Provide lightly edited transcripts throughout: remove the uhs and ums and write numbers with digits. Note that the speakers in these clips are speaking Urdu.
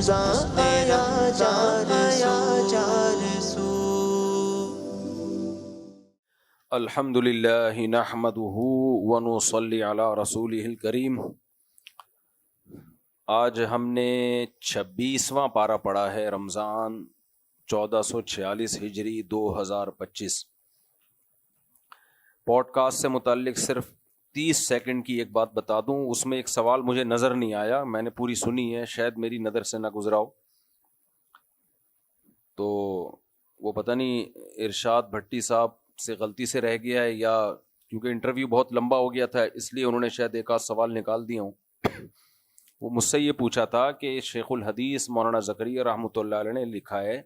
رمضان آیا چار سو۔ الحمدللہ نحمدہ ونصلی علی رسولہ الکریم۔ آج ہم نے 26واں پارہ پڑھا ہے، رمضان 1446 ہجری 2025۔ پوڈ کاسٹ سے متعلق صرف 30 سیکنڈ کی ایک بات بتا دوں، اس میں ایک سوال مجھے نظر نہیں آیا، میں نے پوری سنی ہے، شاید میری نظر سے نہ گزرا ہو، تو وہ پتہ نہیں ارشاد بھٹی صاحب سے غلطی سے رہ گیا ہے، یا کیونکہ انٹرویو بہت لمبا ہو گیا تھا اس لیے انہوں نے شاید ایک آدھ سوال نکال دیا ہوں۔ وہ مجھ سے یہ پوچھا تھا کہ شیخ الحدیث مولانا زکریا رحمۃ اللہ علیہ نے لکھا ہے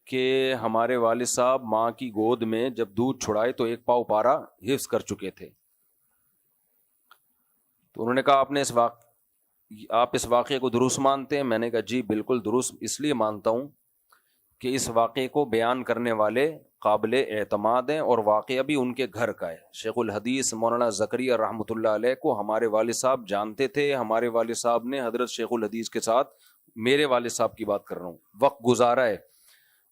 کہ ہمارے والد صاحب ماں کی گود میں جب دودھ چھڑائے تو ایک پاؤ پارا حفظ کر چکے تھے، تو انہوں نے کہا آپ اس واقعے کو درست مانتے ہیں؟ میں نے کہا جی بالکل درست اس لیے مانتا ہوں کہ اس واقعے کو بیان کرنے والے قابل اعتماد ہیں اور واقعہ بھی ان کے گھر کا ہے۔ شیخ الحدیث مولانا زکریا رحمۃ اللہ علیہ کو ہمارے والد صاحب جانتے تھے، ہمارے والد صاحب نے حضرت شیخ الحدیث کے ساتھ، میرے والد صاحب کی بات کر رہا ہوں، وقت گزارا ہے،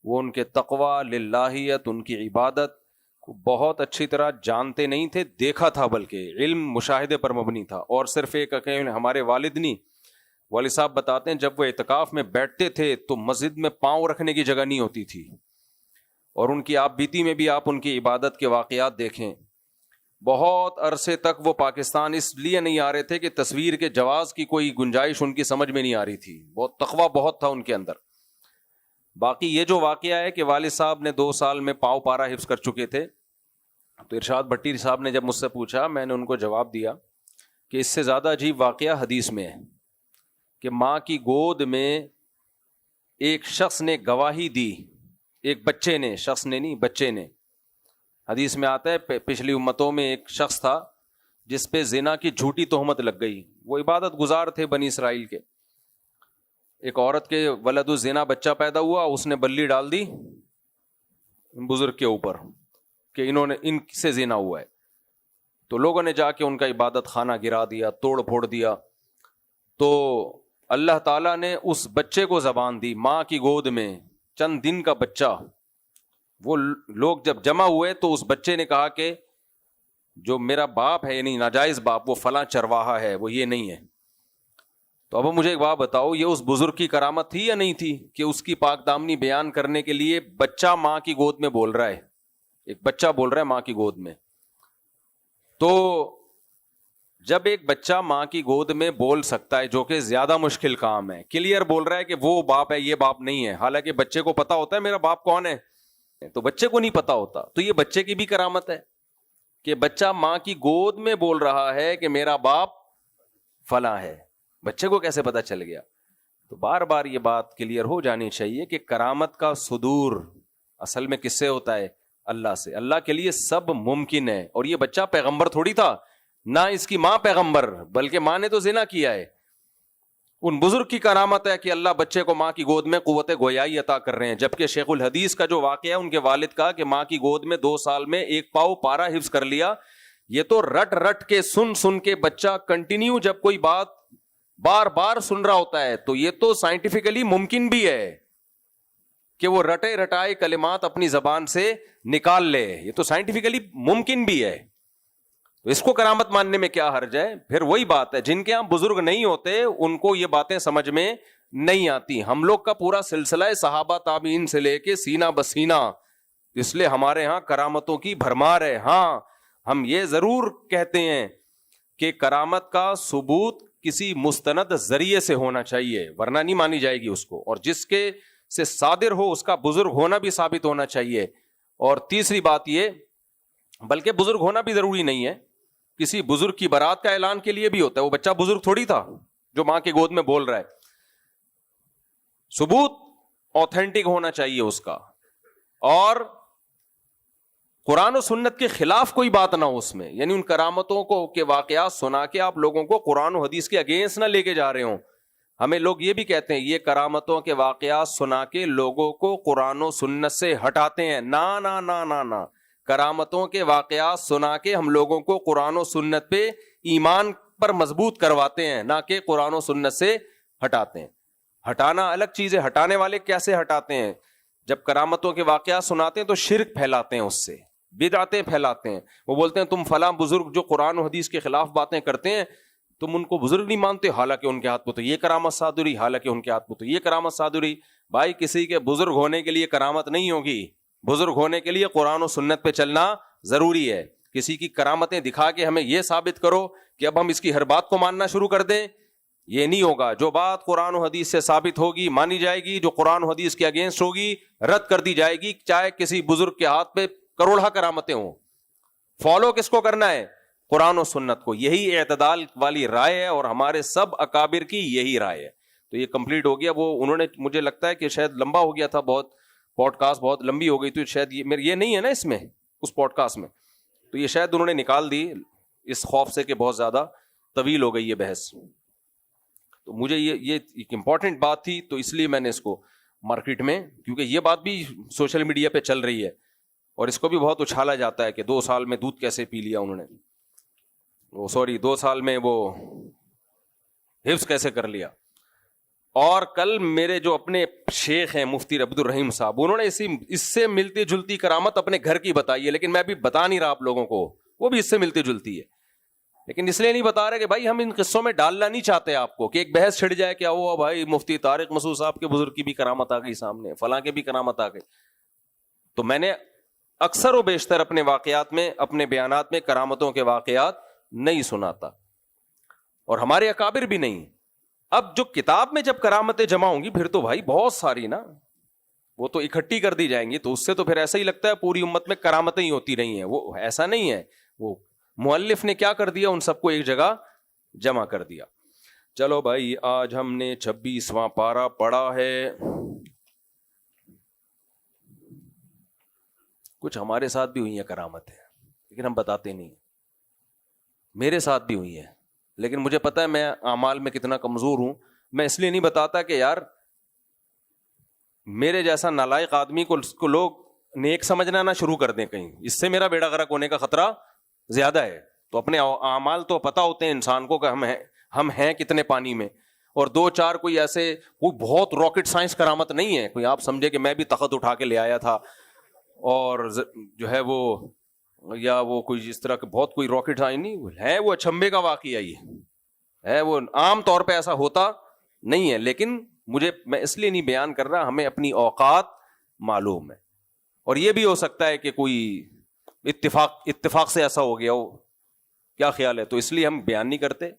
وہ ان کے تقوی، للہیت، ان کی عبادت کو بہت اچھی طرح جانتے نہیں تھے، دیکھا تھا، بلکہ علم مشاہدے پر مبنی تھا۔ اور صرف ایک ہمارے والد نہیں، والد صاحب بتاتے ہیں جب وہ اعتکاف میں بیٹھتے تھے تو مسجد میں پاؤں رکھنے کی جگہ نہیں ہوتی تھی، اور ان کی آپ بیتی میں بھی آپ ان کی عبادت کے واقعات دیکھیں۔ بہت عرصے تک وہ پاکستان اس لیے نہیں آ رہے تھے کہ تصویر کے جواز کی کوئی گنجائش ان کی سمجھ میں نہیں آ رہی تھی، بہت تقویٰ بہت تھا ان کے اندر۔ باقی یہ جو واقعہ ہے کہ والد صاحب نے 2 سال میں پاؤ پارا حفظ کر چکے تھے، تو ارشاد بھٹی صاحب نے جب مجھ سے پوچھا، میں نے ان کو جواب دیا کہ اس سے زیادہ عجیب واقعہ حدیث میں ہے کہ ماں کی گود میں ایک شخص نے گواہی دی، ایک بچے نے، شخص نے نہیں، بچے نے۔ حدیث میں آتا ہے پچھلی امتوں میں ایک شخص تھا جس پہ زنا کی جھوٹی تہمت لگ گئی، وہ عبادت گزار تھے بنی اسرائیل کے۔ ایک عورت کے ولد الزنا بچہ پیدا ہوا، اس نے بلی ڈال دی بزرگ کے اوپر کہ انہوں نے ان سے زنا ہوا ہے، تو لوگوں نے جا کے ان کا عبادت خانہ گرا دیا، توڑ پھوڑ دیا۔ تو اللہ تعالیٰ نے اس بچے کو زبان دی، ماں کی گود میں چند دن کا بچہ۔ وہ لوگ جب جمع ہوئے تو اس بچے نے کہا کہ جو میرا باپ ہے، یعنی ناجائز باپ، وہ فلاں چرواہا ہے، وہ یہ نہیں ہے۔ تو اب مجھے ایک بات بتاؤ، یہ اس بزرگ کی کرامت تھی یا نہیں تھی کہ اس کی پاک دامنی بیان کرنے کے لیے بچہ ماں کی گود میں بول رہا ہے، ایک بچہ بول رہا ہے ماں کی گود میں؟ تو جب ایک بچہ ماں کی گود میں بول سکتا ہے، جو کہ زیادہ مشکل کام ہے، کلیئر بول رہا ہے کہ وہ باپ ہے، یہ باپ نہیں ہے، حالانکہ بچے کو پتا ہوتا ہے میرا باپ کون ہے، تو بچے کو نہیں پتا ہوتا، تو یہ بچے کی بھی کرامت ہے کہ بچہ ماں کی گود میں بول رہا ہے کہ میرا باپ فلاں ہے۔ بچے کو کیسے پتا چل گیا؟ تو بار بار یہ بات کلیئر ہو جانی چاہیے کہ کرامت کا صدور اصل میں کس سے ہوتا ہے؟ اللہ سے۔ اللہ کے لیے سب ممکن ہے، اور یہ بچہ پیغمبر تھوڑی تھا، نہ اس کی ماں پیغمبر، بلکہ ماں نے تو زنا کیا ہے۔ ان بزرگ کی کرامت ہے کہ اللہ بچے کو ماں کی گود میں قوت گویائی عطا کر رہے ہیں، جبکہ شیخ الحدیث کا جو واقعہ ہے ان کے والد کا کہ ماں کی گود میں 2 سال میں ایک پاؤ پارا حفظ کر لیا، یہ تو رٹ رٹ کے سن کے بچہ کنٹینیو جب کوئی بات بار بار سن رہا ہوتا ہے، تو یہ تو سائنٹیفکلی ممکن بھی ہے کہ وہ رٹے رٹائے کلمات اپنی زبان سے نکال لے، یہ تو سائنٹیفکلی ممکن بھی ہے، تو اس کو کرامت ماننے میں کیا حرج ہے؟ پھر وہی بات ہے، جن کے یہاں بزرگ نہیں ہوتے ان کو یہ باتیں سمجھ میں نہیں آتی۔ ہم لوگ کا پورا سلسلہ ہے صحابہ تابعین سے لے کے سینہ بسینہ، اس لیے ہمارے ہاں کرامتوں کی بھرمار ہے۔ ہاں ہم یہ ضرور کہتے ہیں کہ کرامت کا ثبوت کسی مستند ذریعے سے ہونا چاہیے، ورنہ نہیں مانی جائے گی اس کو، اور جس کے سے صادر ہو اس کا بزرگ ہونا بھی ثابت ہونا چاہیے۔ اور تیسری بات یہ، بلکہ بزرگ ہونا بھی ضروری نہیں ہے، کسی بزرگ کی برات کا اعلان کے لیے بھی ہوتا ہے، وہ بچہ بزرگ تھوڑی تھا جو ماں کی گود میں بول رہا ہے۔ ثبوت اوتھینٹک ہونا چاہیے اس کا، اور قرآن و سنت کے خلاف کوئی بات نہ ہو اس میں، یعنی ان کرامتوں کو کے واقعات سنا کے آپ لوگوں کو قرآن و حدیث کے اگینسٹ نہ لے کے جا رہے ہوں۔ ہمیں لوگ یہ بھی کہتے ہیں یہ کرامتوں کے واقعات سنا کے لوگوں کو قرآن و سنت سے ہٹاتے ہیں، نا نا نا نا نا، کرامتوں کے واقعات سنا کے ہم لوگوں کو قرآن و سنت پہ ایمان پر مضبوط کرواتے ہیں، نہ کہ قرآن و سنت سے ہٹاتے ہیں. ہٹانا الگ چیز ہے. ہٹانے والے کیسے ہٹاتے ہیں؟ جب کرامتوں کے واقعات سناتے ہیں تو شرک پھیلاتے ہیں, اس سے بدعتیں پھیلاتے ہیں. وہ بولتے ہیں تم فلاں بزرگ جو قرآن و حدیث کے خلاف باتیں کرتے ہیں, تم ان کو بزرگ نہیں مانتے, حالانکہ ان کے ہاتھ میں تو یہ کرامت صادری, حالانکہ ان کے ہاتھ میں تو یہ کرامت صادری. بھائی کسی کے بزرگ ہونے کے لیے کرامت نہیں ہوگی. بزرگ ہونے کے لیے قرآن و سنت پہ چلنا ضروری ہے. کسی کی کرامتیں دکھا کے ہمیں یہ ثابت کرو کہ اب ہم اس کی ہر بات کو ماننا شروع کر دیں, یہ نہیں ہوگا. جو بات قرآن و حدیث سے ثابت ہوگی مانی جائے گی, جو قرآن و حدیث کے اگینسٹ ہوگی رد کر دی جائے گی, چاہے کسی بزرگ کے ہاتھ پہ کروڑہ کرامتیں ہوں. فالو کس کو کرنا ہے؟ قرآن و سنت کو. یہی اعتدال والی رائے ہے اور ہمارے سب اکابر کی یہی رائے ہے. تو یہ کمپلیٹ ہو گیا. وہ انہوں نے, مجھے لگتا ہے کہ شاید لمبا ہو گیا تھا, بہت پوڈ کاسٹ بہت لمبی ہو گئی, تو شاید یہ نہیں ہے نا اس میں, اس پوڈ کاسٹ میں, تو یہ شاید انہوں نے نکال دی اس خوف سے کہ بہت زیادہ طویل ہو گئی یہ بحث. تو مجھے یہ ایک امپورٹنٹ بات تھی, تو اس لیے میں نے اس کو مارکیٹ میں, کیونکہ یہ بات بھی سوشل میڈیا پہ چل رہی ہے اور اس کو بھی بہت اچھالا جاتا ہے کہ 2 سال میں دودھ کیسے پی لیا انہوں نے, 2 سال میں وہ حفظ کیسے کر لیا. اور کل میرے جو اپنے شیخ ہیں مفتی عبد الرحیم صاحب, انہوں نے اس سے ملتی جلتی کرامت اپنے گھر کی بتائی ہے, لیکن میں ابھی بتا نہیں رہا آپ لوگوں کو, وہ بھی اس سے ملتی جلتی ہے, لیکن اس لیے نہیں بتا رہے کہ بھائی ہم ان قصوں میں ڈالنا نہیں چاہتے آپ کو, کہ ایک بحث چھڑ جائے کہ وہ بھائی مفتی طارق مسعود صاحب کے بزرگ کی بھی کرامت آ گئی سامنے, فلاں کے بھی کرامت آ گئی. تو میں نے اکثر و بیشتر اپنے واقعات میں, اپنے بیانات میں کرامتوں کے واقعات نہیں سناتا, اور ہمارے اکابر بھی نہیں. اب جو کتاب میں جب کرامتیں جمع ہوں گی پھر تو بھائی بہت ساری نا, وہ تو اکٹھی کر دی جائیں گی, تو اس سے تو پھر ایسا ہی لگتا ہے پوری امت میں کرامتیں ہی ہوتی رہی ہیں. وہ ایسا نہیں ہے. وہ مؤلف نے کیا کر دیا, ان سب کو ایک جگہ جمع کر دیا. چلو بھائی, آج ہم نے 26واں پارہ پڑھا ہے. کچھ ہمارے ساتھ بھی ہوئی ہیں کرامتیں, لیکن ہم بتاتے نہیں. میرے ساتھ بھی ہوئی ہیں, لیکن مجھے پتا ہے میں اعمال میں کتنا کمزور ہوں. میں اس لیے نہیں بتاتا کہ یار میرے جیسا نالائق آدمی کو لوگ نیک سمجھنا نہ شروع کر دیں کہیں, اس سے میرا بیڑا غرق ہونے کا خطرہ زیادہ ہے. تو اپنے اعمال تو پتا ہوتے ہیں انسان کو کہ ہم ہیں کتنے پانی میں, اور 2-4 کوئی ایسے کوئی بہت راکٹ سائنس کرامت نہیں ہے. کوئی آپ سمجھے کہ میں بھی تخت اٹھا کے لے آیا تھا اور جو ہے وہ, یا وہ کوئی اس طرح کے بہت کوئی راکٹ نہیں ہے, وہ اچھمبے کا واقعہ ہی ہے. وہ عام طور پہ ایسا ہوتا نہیں ہے, لیکن میں اس لیے نہیں بیان کر رہا, ہمیں اپنی اوقات معلوم ہے. اور یہ بھی ہو سکتا ہے کہ کوئی اتفاق سے ایسا ہو گیا ہو, کیا خیال ہے, تو اس لیے ہم بیان نہیں کرتے.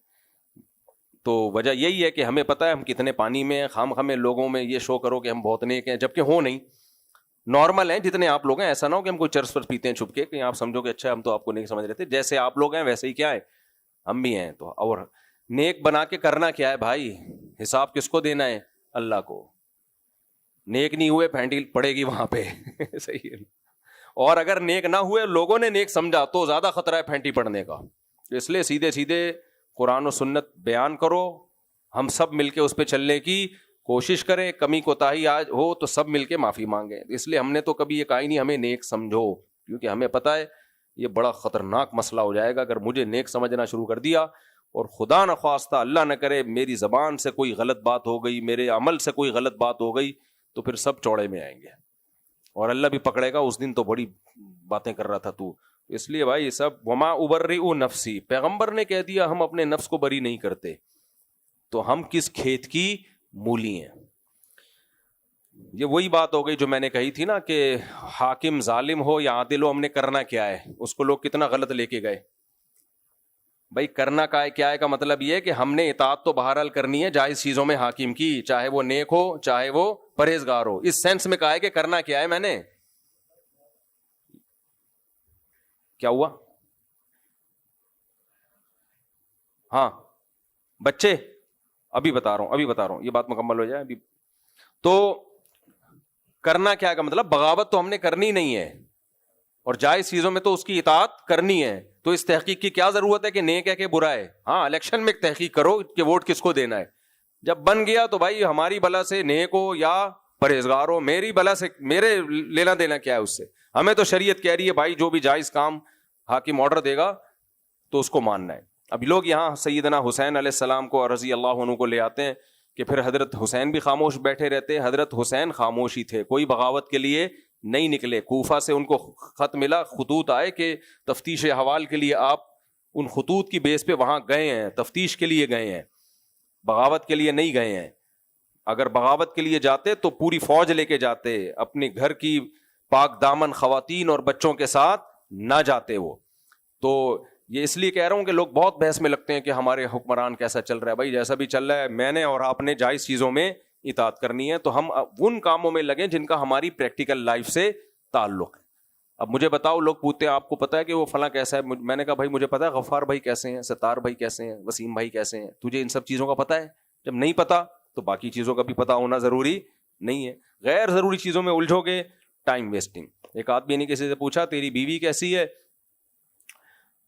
تو وجہ یہی ہے کہ ہمیں پتہ ہے ہم کتنے پانی میں. ہمیں لوگوں میں یہ شو کرو کہ ہم بہت نیک ہیں, جبکہ ہو نہیں, نارمل ہیں جتنے آپ لوگ ہیں. ایسا نہ ہو کہ ہم کوئی چرس پر پیتے ہیں چھپ کے, کہ آپ سمجھو کہ اچھا ہم تو آپ کو نہیں سمجھ رہے تھے. جیسے آپ لوگ ہیں ویسے ہی کیا ہے ہم بھی ہیں. تو اور نیک بنا کے کرنا کیا ہے بھائی, حساب کس کو دینا ہے, اللہ کو. نیک نہیں ہوئے پھینٹی پڑے گی وہاں پہ صحیح ہے. اور اگر نیک نہ ہوئے, لوگوں نے نیک سمجھا, تو زیادہ خطرہ ہے پھینٹی پڑنے کا. اس لیے سیدھے قرآن و سنت بیان کرو, ہم سب مل کے اس پہ چلنے کی کوشش کریں. کمی کوتاہی آج ہو تو سب مل کے معافی مانگیں. اس لیے ہم نے تو کبھی یہ کہا ہی نہیں ہمیں نیک سمجھو, کیونکہ ہمیں پتہ ہے یہ بڑا خطرناک مسئلہ ہو جائے گا اگر مجھے نیک سمجھنا شروع کر دیا, اور خدا نخواستہ اللہ نہ کرے میری زبان سے کوئی غلط بات ہو گئی, میرے عمل سے کوئی غلط بات ہو گئی, تو پھر سب چوڑے میں آئیں گے, اور اللہ بھی پکڑے گا, اس دن تو بڑی باتیں کر رہا تھا تو. اس لیے بھائی یہ سب, وما ابرئ نفسی, پیغمبر نے کہہ دیا ہم اپنے نفس کو بری نہیں کرتے, تو ہم کس کھیت کی مولی ہیں. یہ وہی بات ہو گئی جو میں نے کہی تھی نا, کہ حاکم ظالم ہو یا عادل ہو, ہم نے کرنا کیا ہے. اس کو لوگ کتنا غلط لے کے گئے. بھائی کرنا کیا ہے کا مطلب یہ ہے کہ ہم نے اطاعت تو بہرحال کرنی ہے جائز چیزوں میں حاکم کی, چاہے وہ نیک ہو چاہے وہ پرہیزگار ہو. اس سینس میں کہا ہے کہ کرنا کیا ہے. میں نے کیا ہوا, ہاں بچے ابھی بتا رہا ہوں یہ بات مکمل ہو جائے ابھی. تو کرنا کیا کا مطلب, بغاوت تو ہم نے کرنی نہیں ہے, اور جائز چیزوں میں تو اس کی اطاعت کرنی ہے. تو اس تحقیق کی کیا ضرورت ہے کہ نیک ہے کہ برا ہے. ہاں الیکشن میں تحقیق کرو کہ ووٹ کس کو دینا ہے. جب بن گیا تو بھائی ہماری بلا سے نیک ہو یا پرہیزگار ہو, میری بلا سے میرے لینا دینا کیا ہے اس سے. ہمیں تو شریعت کہہ رہی ہے بھائی جو بھی جائز کام حاکم آرڈر دے گا تو اس کو ماننا ہے. ابھی لوگ یہاں سیدنا حسین علیہ السلام کو رضی اللہ عنہ کو لے آتے ہیں کہ پھر حضرت حسین بھی خاموش بیٹھے رہتے. حضرت حسین خاموش ہی تھے, کوئی بغاوت کے لیے نہیں نکلے. کوفہ سے ان کو خط ملا, خطوط آئے کہ تفتیش احوال کے لیے آپ ان خطوط کی بیس پہ وہاں گئے ہیں, تفتیش کے لیے گئے ہیں, بغاوت کے لیے نہیں گئے ہیں. اگر بغاوت کے لیے جاتے تو پوری فوج لے کے جاتے, اپنے گھر کی پاک دامن خواتین اور بچوں کے ساتھ نہ جاتے وہ. تو یہ اس لیے کہہ رہا ہوں کہ لوگ بہت بحث میں لگتے ہیں کہ ہمارے حکمران کیسا چل رہا ہے. بھائی جیسا بھی چل رہا ہے, میں نے اور آپ نے جائز چیزوں میں اطاعت کرنی ہے, تو ہم ان کاموں میں لگیں جن کا ہماری پریکٹیکل لائف سے تعلق ہے. اب مجھے بتاؤ, لوگ پوچھتے ہیں آپ کو پتا ہے کہ وہ فلاں کیسا ہے, میں نے کہا بھائی مجھے پتا ہے غفار بھائی کیسے ہیں, ستار بھائی کیسے ہیں, وسیم بھائی کیسے ہیں. تجھے ان سب چیزوں کا پتا ہے؟ جب نہیں پتا تو باقی چیزوں کا بھی پتا ہونا ضروری نہیں ہے. غیر ضروری چیزوں میں الجھو گے, ٹائم ویسٹنگ. ایک آدمی نے کسی سے پوچھا تیری بیوی کیسی ہے,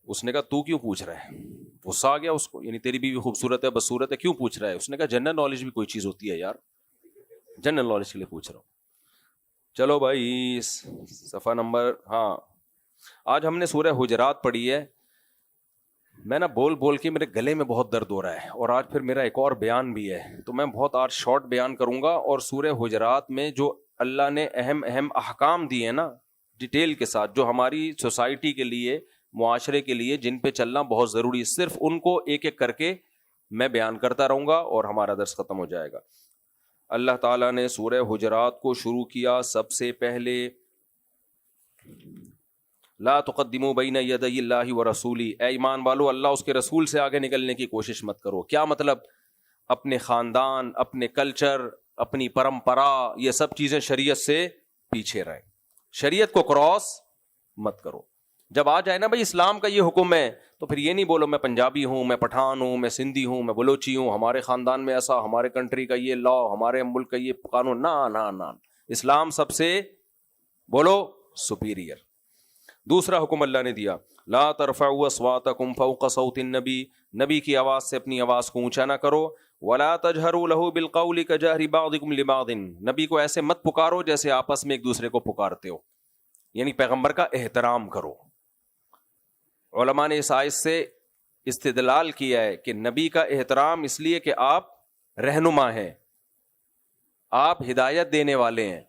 اس نے کہا تو کیوں پوچھ رہا ہے؟ غصہ آ گیا اس کو, یعنی تیری بیوی خوبصورت ہے بدصورت ہے کیوں پوچھ رہا ہے؟ اس نے کہا جنرل نالج بھی کوئی چیز ہوتی ہے یار, جنرل نالج کے لیے پوچھ رہا ہوں. چلو بھائی صفحہ نمبر, ہاں آج ہم نے سورہ حجرات پڑھی ہے. میں نا بول بول کے میرے گلے میں بہت درد ہو رہا ہے, اور آج پھر میرا ایک اور بیان بھی ہے, تو میں بہت آج شارٹ بیان کروں گا. اور سورہ حجرات میں جو اللہ نے اہم اہم احکام دیے ہیں نا ڈیٹیل کے ساتھ, جو ہماری سوسائٹی کے لیے, معاشرے کے لیے, جن پہ چلنا بہت ضروری ہے, صرف ان کو ایک ایک کر کے میں بیان کرتا رہوں گا اور ہمارا درس ختم ہو جائے گا. اللہ تعالیٰ نے سورہ حجرات کو شروع کیا سب سے پہلے لا تقدموا بین یدی اللہ ورسولہ, اے ایمان والو اللہ اس کے رسول سے آگے نکلنے کی کوشش مت کرو. کیا مطلب؟ اپنے خاندان, اپنے کلچر, اپنی پرمپرا, یہ سب چیزیں شریعت سے پیچھے رہیں, شریعت کو کراس مت کرو. جب آ جائے نا بھائی اسلام کا یہ حکم ہے, تو پھر یہ نہیں بولو میں پنجابی ہوں, میں پٹھان ہوں, میں سندھی ہوں, میں بلوچی ہوں, ہمارے خاندان میں ایسا, ہمارے کنٹری کا یہ لا, ہمارے ملک کا یہ قانون. نہ, اسلام سب سے بولو سپیریئر. دوسرا حکم اللہ نے دیا لا ترفعوا اصواتکم فوق صوت النبی, نبی کی آواز سے اپنی آواز کو اونچا نہ کرو. ولا تجہروا له بالقول کجہر بعضکم لبعض, نبی کو ایسے مت پکارو جیسے آپس میں ایک دوسرے کو پکارتے ہو, یعنی پیغمبر کا احترام کرو. علماء نے اس آیت سے استدلال کیا ہے کہ نبی کا احترام اس لیے کہ آپ رہنما ہیں, آپ ہدایت دینے والے ہیں,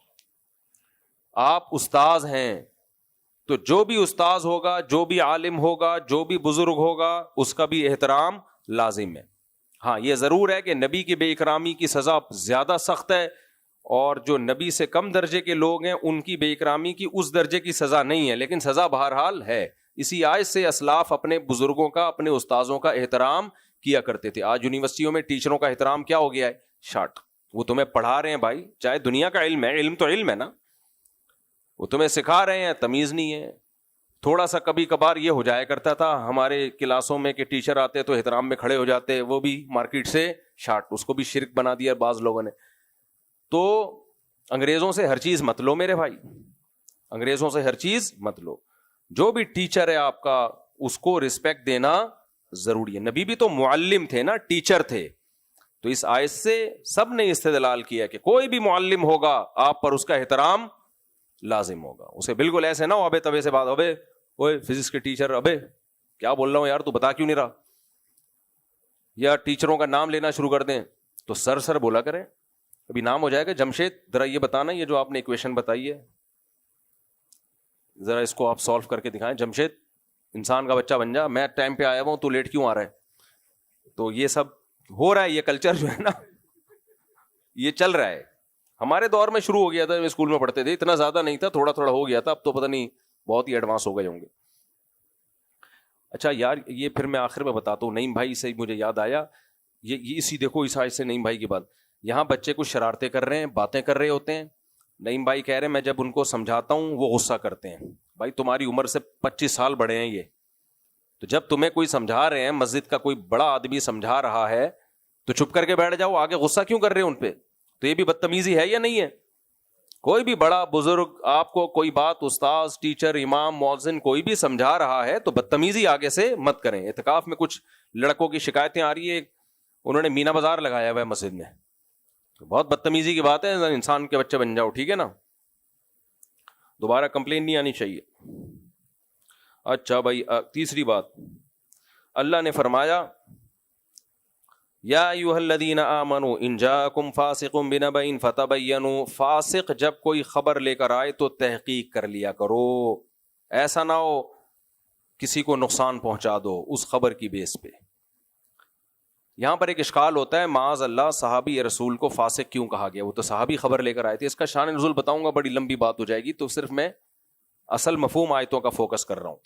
آپ استاذ ہیں, تو جو بھی استاذ ہوگا, جو بھی عالم ہوگا, جو بھی بزرگ ہوگا, اس کا بھی احترام لازم ہے. ہاں یہ ضرور ہے کہ نبی کی بے اکرامی کی سزا زیادہ سخت ہے, اور جو نبی سے کم درجے کے لوگ ہیں ان کی بے اکرامی کی اس درجے کی سزا نہیں ہے, لیکن سزا بہرحال ہے. اسی آیت سے اسلاف اپنے بزرگوں کا, اپنے استاذوں کا احترام کیا کرتے تھے. آج یونیورسٹیوں میں ٹیچروں کا احترام کیا ہو گیا ہے؟ شارٹ. وہ تمہیں پڑھا رہے ہیں بھائی, چاہے دنیا کا علم ہے, علم تو علم ہے نا, وہ تمہیں سکھا رہے ہیں, تمیز نہیں ہے. تھوڑا سا کبھی کبھار یہ ہو جایا کرتا تھا ہمارے کلاسوں میں کہ ٹیچر آتے تو احترام میں کھڑے ہو جاتے, وہ بھی مارکیٹ سے شارٹ, اس کو بھی شرک بنا دیا بعض لوگوں نے. تو انگریزوں سے ہر چیز مت لو میرے بھائی, انگریزوں سے ہر چیز مت لو. جو بھی ٹیچر ہے آپ کا اس کو رسپیکٹ دینا ضروری ہے. نبی بھی تو معلم تھے نا, ٹیچر تھے. تو اس آیت سے سب نے استدلال کیا کہ کوئی بھی معلم ہوگا آپ پر اس کا احترام لازم ہوگا. اسے بالکل ایسے نہ ہو ابے تبے سے بات, ابے اوے فزکس کے ٹیچر, ابے کیا بول رہا ہوں یار, تو بتا کیوں نہیں رہا. یا ٹیچروں کا نام لینا شروع کر دیں تو سر بولا کریں. ابھی نام ہو جائے گا جمشید, ذرا یہ بتانا یہ جو آپ نے ایکویشن بتائی ہے ذرا اس کو آپ سالو کر کے دکھائیں. جمشید انسان کا بچہ بن جا, میں ٹائم پہ آیا ہوں, تو لیٹ کیوں آ رہا ہے. تو یہ سب ہو رہا ہے, یہ کلچر جو ہے نا یہ چل رہا ہے. ہمارے دور میں شروع ہو گیا تھا, اسکول میں پڑھتے تھے, اتنا زیادہ نہیں تھا, تھوڑا تھوڑا ہو گیا تھا, اب تو پتہ نہیں بہت ہی ایڈوانس ہو گئے ہوں گے. اچھا یار یہ پھر میں آخر میں بتاتا ہوں. نعیم بھائی سے مجھے یاد آیا, یہ اسی دیکھو اس آیت سے نعیم بھائی کی بات, یہاں بچے کچھ شرارتیں کر رہے ہیں, باتیں کر رہے ہوتے ہیں. نعیم بھائی کہہ رہے ہیں میں جب ان کو سمجھاتا ہوں وہ غصہ کرتے ہیں. بھائی تمہاری عمر سے 25 سال بڑے ہیں یہ, تو جب تمہیں کوئی سمجھا رہے ہیں, مسجد کا کوئی بڑا آدمی سمجھا رہا ہے, تو چپ کر کے بیٹھ جاؤ, آگے غصہ کیوں کر رہے ہیں ان پہ. تو یہ بھی بدتمیزی ہے یا نہیں ہے؟ کوئی بھی بڑا بزرگ آپ کو کوئی بات, استاذ, ٹیچر, امام, مؤذن کوئی بھی سمجھا رہا ہے تو بدتمیزی آگے سے مت کریں. اعتکاف میں کچھ لڑکوں کی شکایتیں آ رہی ہے, انہوں نے مینا بازار لگایا ہوا ہے مسجد میں, تو بہت بدتمیزی کی بات ہے. انسان کے بچے بن جاؤ, ٹھیک ہے نا, دوبارہ کمپلین نہیں آنی چاہیے. اچھا بھائی تیسری بات, اللہ نے فرمایا یا ایھا الذین آمنوا ان جاءکم فاسق بنبأ فتبینوا، فاسق جب کوئی خبر لے کر آئے تو تحقیق کر لیا کرو، ایسا نہ ہو کسی کو نقصان پہنچا دو اس خبر کی بیس پہ۔ یہاں پر ایک اشکال ہوتا ہے، معاذ اللہ صحابی رسول کو فاسق کیوں کہا گیا؟ وہ تو صحابی خبر لے کر آئے تھے۔ اس کا شان نزول بتاؤں گا، بڑی لمبی بات ہو جائے گی، تو صرف میں اصل مفہوم آیتوں کا فوکس کر رہا ہوں۔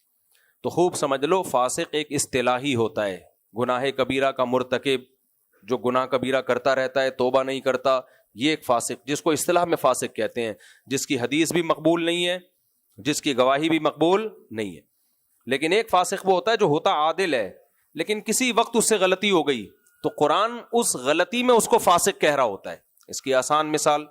تو خوب سمجھ لو، فاسق ایک اصطلاحی ہوتا ہے، گناہ کبیرہ کا مرتکب، جو گناہ کبیرہ کرتا رہتا ہے، توبہ نہیں کرتا، یہ ایک فاسق، جس کو اصطلاح میں فاسق کہتے ہیں، جس کی حدیث بھی مقبول نہیں ہے، جس کی گواہی بھی مقبول نہیں ہے۔ لیکن ایک فاسق وہ ہوتا ہے جو ہوتا عادل ہے، لیکن کسی وقت اس سے غلطی ہو گئی تو قرآن اس غلطی میں اس کو فاسق کہہ رہا ہوتا ہے۔ اس کی آسان مثال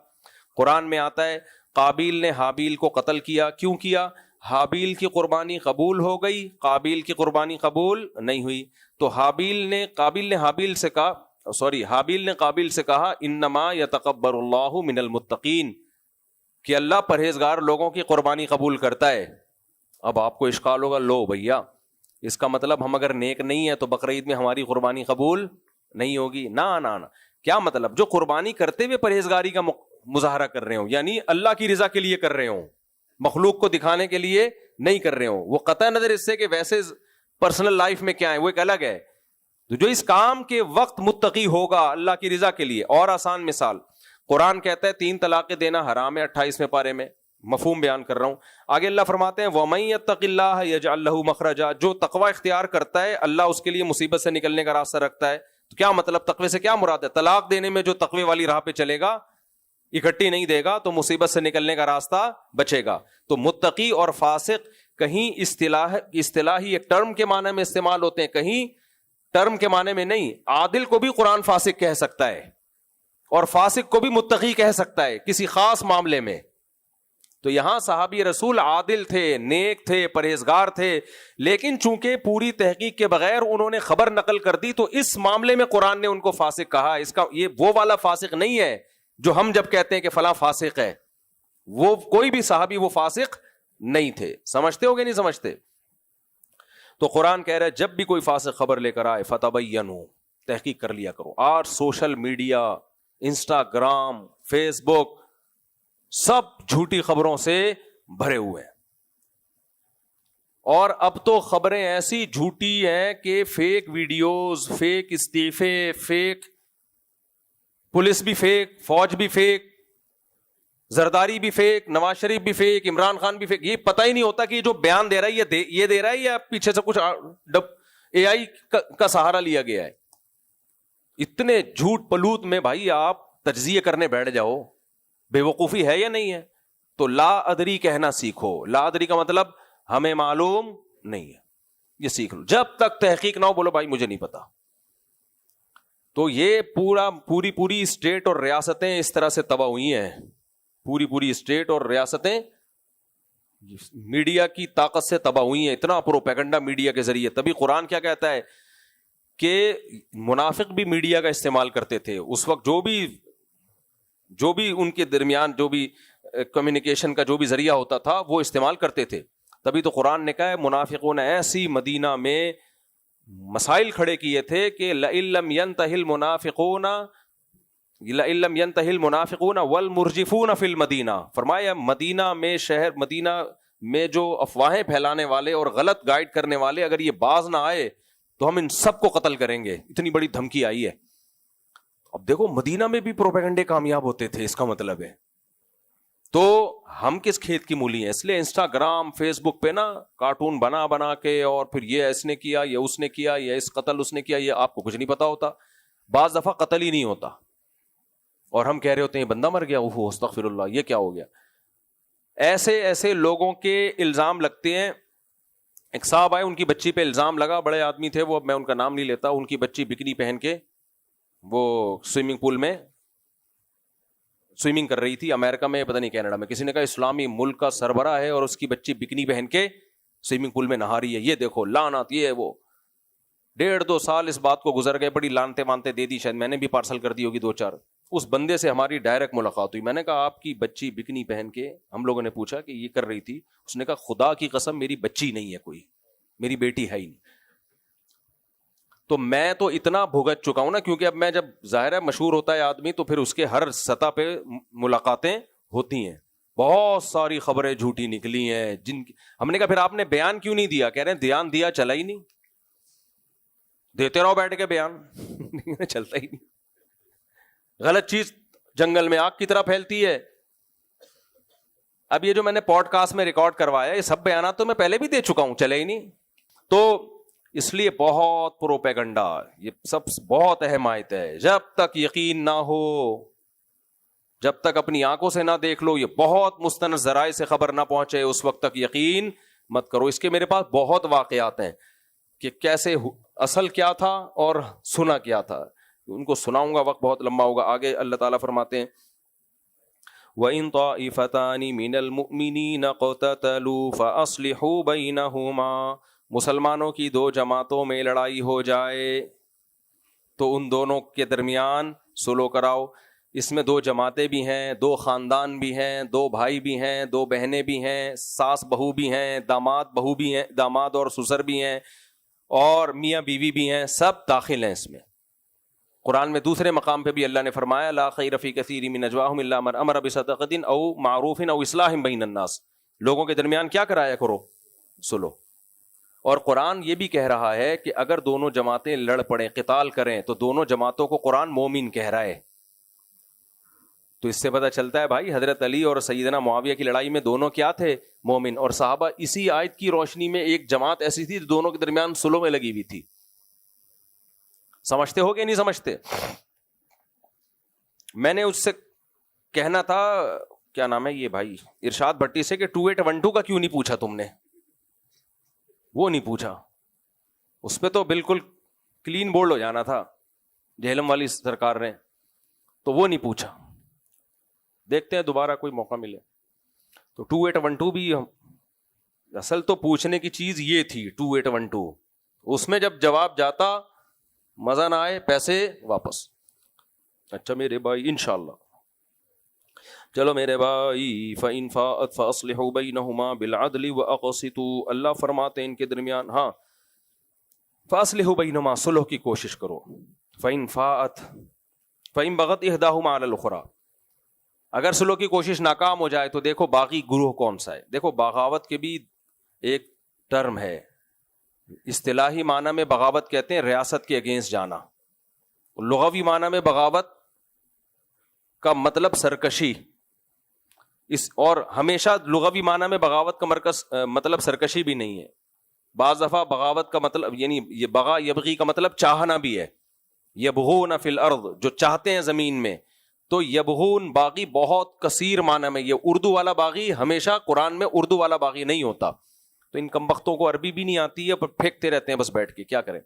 قرآن میں آتا ہے، قابیل نے حابیل کو قتل کیا، کیوں کیا؟ حابیل کی قربانی قبول ہو گئی، قابیل کی قربانی قبول نہیں ہوئی، تو حابیل نے قابیل سے کہا انما یتقبل اللہ من المتقین، کہ اللہ پرہیزگار لوگوں کی قربانی قبول کرتا ہے۔ اب آپ کو اشکال ہوگا، لو بھیا اس کا مطلب ہم اگر نیک نہیں ہیں تو بقرعید میں ہماری قربانی قبول نہیں ہوگی؟ نہ کیا مطلب؟ جو قربانی کرتے ہوئے پرہیزگاری کا مظاہرہ کر رہے ہوں، یعنی اللہ کی رضا کے لیے کر رہے ہوں، مخلوق کو دکھانے کے لیے نہیں کر رہے ہوں، وہ قطع نظر اس سے کہ ویسے پرسنل لائف میں کیا ہے وہ ایک الگ ہے، تو جو اس کام کے وقت متقی ہوگا اللہ کی رضا کے لیے۔ اور آسان مثال، قرآن کہتا ہے 3 طلاقیں دینا حرام ہے 28ویں پارے میں، مفہوم بیان کر رہا ہوں۔ آگے اللہ فرماتے ہیں وَمَن يَتَّقِ اللَّهَ يَجْعَل لَّهُ مَخْرَجًا، جو تقوی اختیار کرتا ہے اللہ اس کے لیے مصیبت سے نکلنے کا راستہ رکھتا ہے۔ تو کیا مطلب؟ تقوی سے کیا مراد ہے؟ طلاق دینے میں جو تقوی والی راہ پہ چلے گا، اکٹھی نہیں دے گا، تو مصیبت سے نکلنے کا راستہ بچے گا۔ تو متقی اور فاسق کہیں اصطلاحی ایک ٹرم کے معنی میں استعمال ہوتے ہیں، کہیں ٹرم کے معنی میں نہیں۔ عادل کو بھی قرآن فاسق کہہ سکتا ہے اور فاسق کو بھی متقی کہہ سکتا ہے کسی خاص معاملے میں۔ تو یہاں صحابی رسول عادل تھے، نیک تھے، پرہیزگار تھے، لیکن چونکہ پوری تحقیق کے بغیر انہوں نے خبر نقل کر دی تو اس معاملے میں قرآن نے ان کو فاسق کہا۔ اس کا یہ وہ والا فاسق نہیں ہے جو ہم جب کہتے ہیں کہ فلاں فاسق ہے، وہ کوئی بھی صحابی وہ فاسق نہیں تھے۔ سمجھتے ہو گے نہیں سمجھتے؟ تو قرآن کہہ رہا ہے جب بھی کوئی فاسق خبر لے کر آئے فتبینوا، تحقیق کر لیا کرو۔ اور سوشل میڈیا، انسٹاگرام، فیس بک، سب جھوٹی خبروں سے بھرے ہوئے ہیں، اور اب تو خبریں ایسی جھوٹی ہیں کہ فیک ویڈیوز، فیک استعفے، فیک پولیس بھی فیک، فوج بھی فیک، زرداری بھی فیک، نواز شریف بھی فیک، عمران خان بھی فیک۔ یہ پتہ ہی نہیں ہوتا کہ یہ جو بیان دے رہا ہے یہ دے رہا ہے یا پیچھے سے کچھ اے آئی کا سہارا لیا گیا ہے۔ اتنے جھوٹ پلوت میں بھائی آپ تجزیے کرنے بیٹھ جاؤ، بے وقوفی ہے یا نہیں ہے؟ تو لا ادری کہنا سیکھو۔ لا ادری کا مطلب ہمیں معلوم نہیں ہے، یہ سیکھ لو۔ جب تک تحقیق نہ ہو بولو بھائی مجھے نہیں پتا۔ تو یہ پوری اسٹیٹ اور ریاستیں اس طرح سے تباہ ہوئی ہیں، پوری اسٹیٹ اور ریاستیں میڈیا کی طاقت سے تباہ ہوئی ہیں، اتنا پروپیگنڈا میڈیا کے ذریعے۔ تبھی قرآن کیا کہتا ہے کہ منافق بھی میڈیا کا استعمال کرتے تھے اس وقت، جو بھی ان کے درمیان جو بھی کمیونیکیشن کا جو بھی ذریعہ ہوتا تھا وہ استعمال کرتے تھے۔ تبھی تو قرآن نے کہا ہے منافقوں نے ایسی مدینہ میں مسائل کھڑے کیے تھے کہ لَإِن لَّمْ يَنْتَهِ الْمُنَافِقُونَ وَالْمُرْجِفُونَ فِي الْمَدِينَةِ، فرمایا مدینہ میں جو افواہیں پھیلانے والے اور غلط گائیڈ کرنے والے اگر یہ باز نہ آئے تو ہم ان سب کو قتل کریں گے۔ اتنی بڑی دھمکی آئی ہے۔ اب دیکھو مدینہ میں بھی پروپیگنڈے کامیاب ہوتے تھے، اس کا مطلب ہے تو ہم کس کھیت کی مولی ہیں؟ اس لیے انسٹاگرام، فیس بک پہ نا کارٹون بنا کے اور پھر یہ اس نے کیا، یہ اس نے کیا، یہ اس قتل اس نے کیا، یہ آپ کو کچھ نہیں پتا ہوتا۔ بعض دفعہ قتل ہی نہیں ہوتا اور ہم کہہ رہے ہوتے ہیں بندہ مر گیا، اوہ استغفر اللہ، یہ کیا ہو گیا۔ ایسے لوگوں کے الزام لگتے ہیں۔ ایک صاحب آئے، ان کی بچی پہ الزام لگا، بڑے آدمی تھے وہ، میں ان کا نام نہیں لیتا، ان کی بچی بکنی پہن کے وہ سوئمنگ پول میں سوئمنگ کر رہی تھی، امریکہ میں پتہ نہیں کینیڈا میں، کسی نے کہا اسلامی ملک کا سربراہ ہے اور اس کی بچی بکنی پہن کے سوئمنگ پول میں نہا رہی ہے، یہ دیکھو لعنت، یہ وہ۔ 1.5-2 سال اس بات کو گزر گئے، بڑی لانتے مانتے دے دی، شاید میں نے بھی پارسل کر دی ہوگی 2-4۔ اس بندے سے ہماری ڈائریکٹ ملاقات ہوئی، میں نے کہا آپ کی بچی بکنی پہن کے، ہم لوگوں نے پوچھا کہ یہ کر رہی تھی، اس نے کہا خدا کی قسم میری بچی نہیں ہے کوئی، میری بیٹی ہے ہی نہیں۔ تو میں تو اتنا بھگت چکا ہوں نا, کیونکہ اب میں جب ظاہر ہے مشہور ہوتا ہے آدمی تو پھر اس کے ہر سطح پہ ملاقاتیں ہوتی ہیں, بہت ساری خبریں جھوٹی نکلی ہیں جن کی ہم نے کہا پھر آپ نے بیان کیوں نہیں دیا؟ کہہ رہے ہیں دھیان دیا چلا ہی نہیں, دیتے رہو بیٹھ کے بیان چلتا ہی نہیں. غلط چیز جنگل میں آگ کی طرح پھیلتی ہے. اب یہ جو میں نے پوڈ کاسٹ میں ریکارڈ کروایا یہ سب بیانات تو میں پہلے بھی دے چکا ہوں, چلے ہی نہیں. تو اس لیے بہت پروپیگنڈا, یہ سب بہت اہم آیت ہے. جب تک یقین نہ ہو, جب تک اپنی آنکھوں سے نہ دیکھ لو, یہ بہت مستند ذرائع سے خبر نہ پہنچے, اس وقت تک یقین مت کرو. اس کے میرے پاس بہت واقعات ہیں کہ کیسے اصل کیا تھا اور سنا کیا تھا, ان کو سناؤں گا, وقت بہت لمبا ہوگا. آگے اللہ تعالیٰ فرماتے ہیں وَإِن طَائِفَتَانِ مِنَ الْمُؤْمِنِينَ اقْتَتَلُوا فَأَصْلِحُوا بَيْنَهُمَا, مسلمانوں کی دو جماعتوں میں لڑائی ہو جائے تو ان دونوں کے درمیان صلح کراؤ. اس میں دو جماعتیں بھی ہیں, دو خاندان بھی ہیں, دو بھائی بھی ہیں, دو بہنیں بھی ہیں, ساس بہو بھی ہیں, داماد بہو بھی ہیں, داماد اور سسر بھی ہیں, اور میاں بیوی بھی ہیں, سب داخل ہیں اس میں. قرآن میں دوسرے مقام پہ بھی اللہ نے فرمایا لا خیر فی کثیر من نجواہم الا من امر بصدقۃ او معروف او اصلاح بین الناس, لوگوں کے درمیان کیا کرایا کرو؟ صلح. اور قرآن یہ بھی کہہ رہا ہے کہ اگر دونوں جماعتیں لڑ پڑیں, قتال کریں, تو دونوں جماعتوں کو قرآن مومن کہہ رہا ہے. تو اس سے پتہ چلتا ہے بھائی حضرت علی اور سیدنا معاویہ کی لڑائی میں دونوں کیا تھے؟ مومن. اور صحابہ اسی آیت کی روشنی میں ایک جماعت ایسی تھی جو دونوں کے درمیان صلح میں لگی ہوئی تھی. سمجھتے ہو کہ نہیں سمجھتے؟ میں نے اس سے کہنا تھا, کیا نام ہے یہ بھائی ارشاد بھٹی سے, کہ 2812 کا کیوں نہیں پوچھا تم نے؟ وہ نہیں پوچھا, اس پہ تو بالکل کلین بولڈ ہو جانا تھا جہلم والی سرکار نے, تو وہ نہیں پوچھا. دیکھتے ہیں دوبارہ کوئی موقع ملے تو 2812 بھی. اصل تو پوچھنے کی چیز یہ تھی 2812, اس میں جب جواب جاتا مزہ نہ آئے پیسے واپس. اچھا میرے بھائی انشاءاللہ, چلو میرے بھائی فَإِنْ فَاءَتْ فَأَصْلِحُوا بَيْنَهُمَا بِالْعَدْلِ وَأَقْسِطُوا, اللہ فرماتے ہیں ان کے درمیان, ہاں فَأَصْلِحُوا بَيْنَهُمَا, صلح کی کوشش کرو. فَإِنْ فَاءَتْ فَإِنْ بَغَتْ إِحْدَاهُمَا عَلَى الْأُخْرَى, اگر صلح کی کوشش ناکام ہو جائے تو دیکھو باغی گروہ کون سا ہے. دیکھو بغاوت کے بھی ایک ٹرم ہے, اصطلاحی معنی میں بغاوت کہتے ہیں ریاست کے اگینسٹ جانا, لغوی معنی میں بغاوت کا مطلب سرکشی. اور ہمیشہ لغوی معنی میں بغاوت کا مطلب سرکشی بھی نہیں ہے. بعض دفعہ بغاوت کا مطلب یعنی یہ بغا یبغی کا مطلب چاہنا بھی ہے. یبغون فی الارض, جو چاہتے ہیں زمین میں. تو یبغون باغی بہت کثیر معنی میں, یہ اردو والا باغی ہمیشہ قرآن میں اردو والا باغی نہیں ہوتا. تو ان کمبختوں کو عربی بھی نہیں آتی ہے پر پھینکتے رہتے ہیں بس بیٹھ کے, کیا کریں.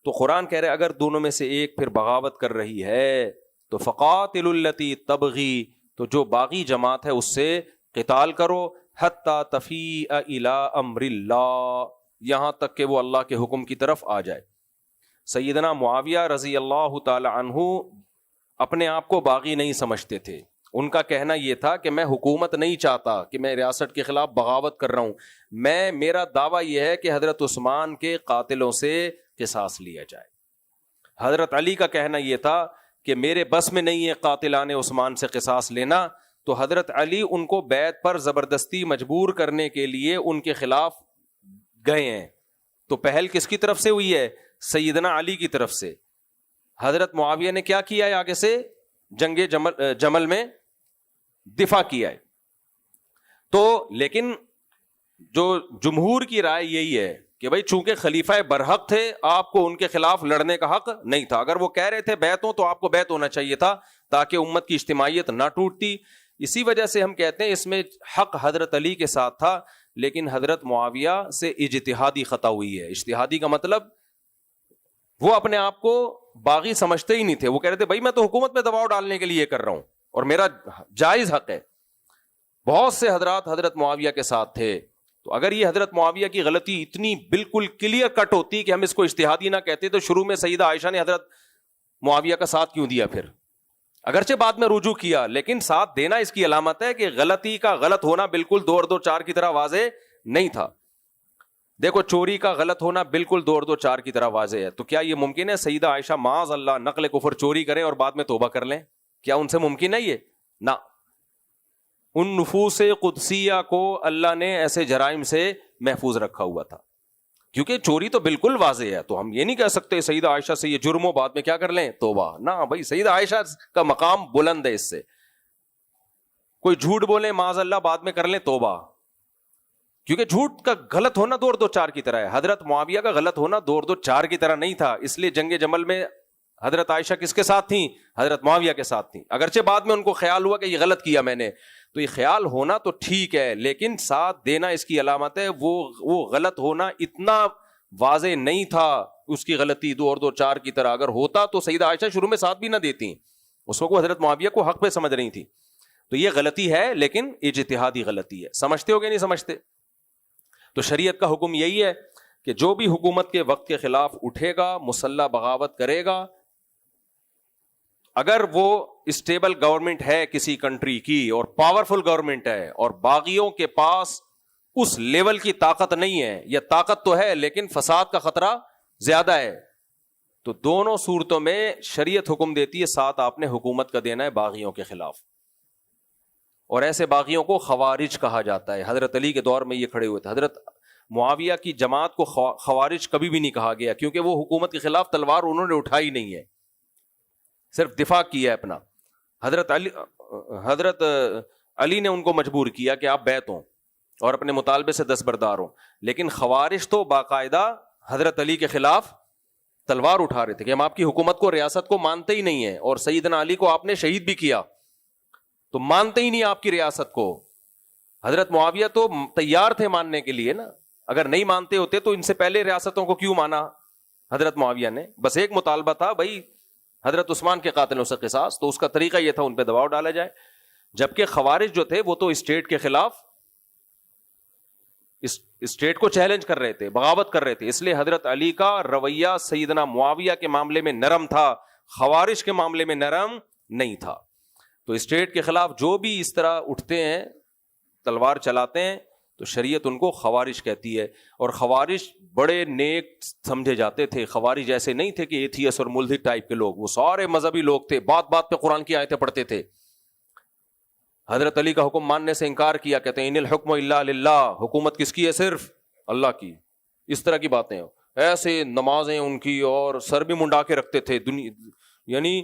تو قرآن کہہ رہے اگر دونوں میں سے ایک پھر بغاوت کر رہی ہے تو فقاتلوا التی تبغی, تو جو باغی جماعت ہے اس سے قتال کرو, حتی تفیء الی امر اللہ, یہاں تک کہ وہ اللہ کے حکم کی طرف آ جائے. سیدنا معاویہ رضی اللہ تعالی عنہ اپنے آپ کو باغی نہیں سمجھتے تھے. ان کا کہنا یہ تھا کہ میں حکومت نہیں چاہتا, کہ میں ریاست کے خلاف بغاوت کر رہا ہوں, میرا دعویٰ یہ ہے کہ حضرت عثمان کے قاتلوں سے قصاص لیا جائے. حضرت علی کا کہنا یہ تھا کہ میرے بس میں نہیں ہے قاتلان عثمان سے قصاص لینا. تو حضرت علی ان کو بیعت پر زبردستی مجبور کرنے کے لیے ان کے خلاف گئے ہیں. تو پہل کس کی طرف سے ہوئی ہے؟ سیدنا علی کی طرف سے. حضرت معاویہ نے کیا کیا ہے؟ آگے سے جنگ جمل میں دفاع کیا ہے. تو لیکن جو جمہور کی رائے یہی ہے کہ بھائی چونکہ خلیفہ برحق تھے, آپ کو ان کے خلاف لڑنے کا حق نہیں تھا. اگر وہ کہہ رہے تھے بیعت ہو تو آپ کو بیعت ہونا چاہیے تھا تاکہ امت کی اجتماعیت نہ ٹوٹتی. اسی وجہ سے ہم کہتے ہیں اس میں حق حضرت علی کے ساتھ تھا, لیکن حضرت معاویہ سے اجتہادی خطا ہوئی ہے. اجتہادی کا مطلب وہ اپنے آپ کو باغی سمجھتے ہی نہیں تھے. وہ کہہ رہے تھے بھائی میں تو حکومت میں دباؤ ڈالنے کے لیے کر رہا ہوں اور میرا جائز حق ہے. بہت سے حضرات حضرت معاویہ کے ساتھ تھے. تو اگر یہ حضرت معاویہ کی غلطی اتنی بالکل کلیئر کٹ ہوتی کہ ہم اس کو اجتہادی نہ کہتے تو شروع میں سیدہ عائشہ نے حضرت معاویہ کا ساتھ کیوں دیا؟ پھر اگرچہ بعد میں رجوع کیا, لیکن ساتھ دینا اس کی علامت ہے کہ غلطی کا غلط ہونا بالکل 2 اور 2 4 کی طرح واضح نہیں تھا. دیکھو چوری کا غلط ہونا بالکل 2 کی طرح واضح ہے. تو کیا یہ ممکن ہے سیدہ عائشہ معاذ اللہ نقل کفر چوری کریں اور بعد میں توبہ کر لیں؟ کیا ان سے ممکن ہے یہ؟ نہ. ان نفوس قدسیہ کو اللہ نے ایسے جرائم سے محفوظ رکھا ہوا تھا, کیونکہ چوری تو بالکل واضح ہے. تو ہم یہ نہیں کہہ سکتے سیدہ عائشہ سے یہ جرم ہو بعد میں کیا کر لیں توبہ. نہ بھائی, سیدہ عائشہ کا مقام بلند ہے اس سے. کوئی جھوٹ بولے معاذ اللہ بعد میں کر لیں توبہ, کیونکہ جھوٹ کا غلط ہونا 2 کی طرح ہے. حضرت معاویہ کا غلط ہونا 2 کی طرح نہیں تھا, اس لیے جنگ جمل میں حضرت عائشہ کس کے ساتھ تھیں؟ حضرت معاویہ کے ساتھ تھیں. اگرچہ بعد میں ان کو خیال ہوا کہ یہ غلط کیا میں نے, تو یہ خیال ہونا تو ٹھیک ہے, لیکن ساتھ دینا اس کی علامت ہے. وہ غلط ہونا اتنا واضح نہیں تھا, اس کی غلطی 2 کی طرح اگر ہوتا تو سیدہ عائشہ شروع میں ساتھ بھی نہ دیتی. اس وقت وہ حضرت معاویہ کو حق پہ سمجھ رہی تھی. تو یہ غلطی ہے, لیکن اجتہادی غلطی ہے. سمجھتے ہو کہ نہیں سمجھتے؟ تو شریعت کا حکم یہی ہے کہ جو بھی حکومت کے وقت کے خلاف اٹھے گا, مسلح بغاوت کرے گا, اگر وہ اسٹیبل گورنمنٹ ہے کسی کنٹری کی اور پاورفل گورنمنٹ ہے اور باغیوں کے پاس اس لیول کی طاقت نہیں ہے, یا طاقت تو ہے لیکن فساد کا خطرہ زیادہ ہے, تو دونوں صورتوں میں شریعت حکم دیتی ہے ساتھ آپ نے حکومت کا دینا ہے باغیوں کے خلاف. اور ایسے باغیوں کو خوارج کہا جاتا ہے. حضرت علی کے دور میں یہ کھڑے ہوئے تھے. حضرت معاویہ کی جماعت کو خوارج کبھی بھی نہیں کہا گیا, کیونکہ وہ حکومت کے خلاف تلوار انہوں نے اٹھائی نہیں ہے, صرف دفاع کیا ہے اپنا. حضرت علی نے ان کو مجبور کیا کہ آپ بیعت ہوں اور اپنے مطالبے سے دستبردار ہوں, لیکن خوارج تو باقاعدہ حضرت علی کے خلاف تلوار اٹھا رہے تھے کہ ہم آپ کی حکومت کو, ریاست کو مانتے ہی نہیں ہیں. اور سیدنا علی کو آپ نے شہید بھی کیا, تو مانتے ہی نہیں آپ کی ریاست کو. حضرت معاویہ تو تیار تھے ماننے کے لیے نا, اگر نہیں مانتے ہوتے تو ان سے پہلے ریاستوں کو کیوں مانا حضرت معاویہ نے؟ بس ایک مطالبہ تھا بھائی حضرت عثمان کے قاتلوں سے قصاص, تو اس کا طریقہ یہ تھا ان پہ دباؤ ڈالا جائے. جبکہ خوارج جو تھے وہ تو اسٹیٹ کے خلاف اسٹیٹ کو چیلنج کر رہے تھے, بغاوت کر رہے تھے. اس لیے حضرت علی کا رویہ سیدنا معاویہ کے معاملے میں نرم تھا, خوارج کے معاملے میں نرم نہیں تھا. تو اسٹیٹ کے خلاف جو بھی اس طرح اٹھتے ہیں, تلوار چلاتے ہیں, تو شریعت ان کو خوارج کہتی ہے. اور خوارج بڑے نیک سمجھے جاتے تھے. خوارج ایسے نہیں تھے کہ ایتھیس اور ملحد ٹائپ کے لوگ, وہ سارے مذہبی لوگ تھے, بات بات پہ قرآن کی آیتیں پڑھتے تھے. حضرت علی کا حکم ماننے سے انکار کیا, کہتے ہیں ان الحکم الا للہ, حکومت کس کی ہے؟ صرف اللہ کی. اس طرح کی باتیں ایسے, نمازیں ان کی, اور سر بھی منڈا کے رکھتے تھے, یعنی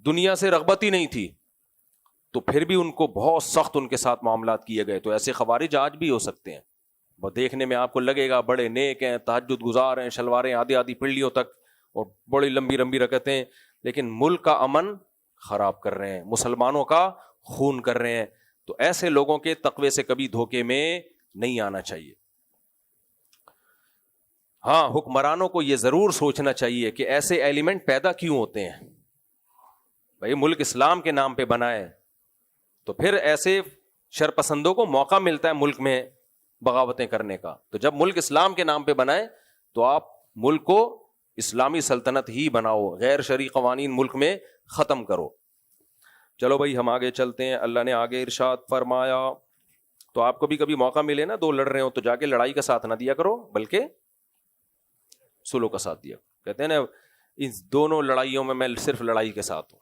دنیا سے رغبت ہی نہیں تھی. تو پھر بھی ان کو بہت سخت ان کے ساتھ معاملات کیے گئے. تو ایسے خوارج آج بھی ہو سکتے ہیں. وہ دیکھنے میں آپ کو لگے گا بڑے نیک ہیں, تہجد گزار ہیں, شلواریں آدھی آدھی پنڈلیوں تک اور بڑی لمبی لمبی رکعتیں, لیکن ملک کا امن خراب کر رہے ہیں, مسلمانوں کا خون کر رہے ہیں. تو ایسے لوگوں کے تقوی سے کبھی دھوکے میں نہیں آنا چاہیے. ہاں, حکمرانوں کو یہ ضرور سوچنا چاہیے کہ ایسے ایلیمنٹ پیدا کیوں ہوتے ہیں. بھائی ملک اسلام کے نام پہ بنا ہے, تو پھر ایسے شرپسندوں کو موقع ملتا ہے ملک میں بغاوتیں کرنے کا. تو جب ملک اسلام کے نام پہ بنائے تو آپ ملک کو اسلامی سلطنت ہی بناؤ, غیر شرعی قوانین ملک میں ختم کرو. چلو بھائی ہم آگے چلتے ہیں. اللہ نے آگے ارشاد فرمایا, تو آپ کو بھی کبھی موقع ملے نا, دو لڑ رہے ہو تو جا کے لڑائی کا ساتھ نہ دیا کرو, بلکہ سلو کا ساتھ دیا. کہتے ہیں نا ان دونوں لڑائیوں میں صرف لڑائی کے ساتھ ہوں.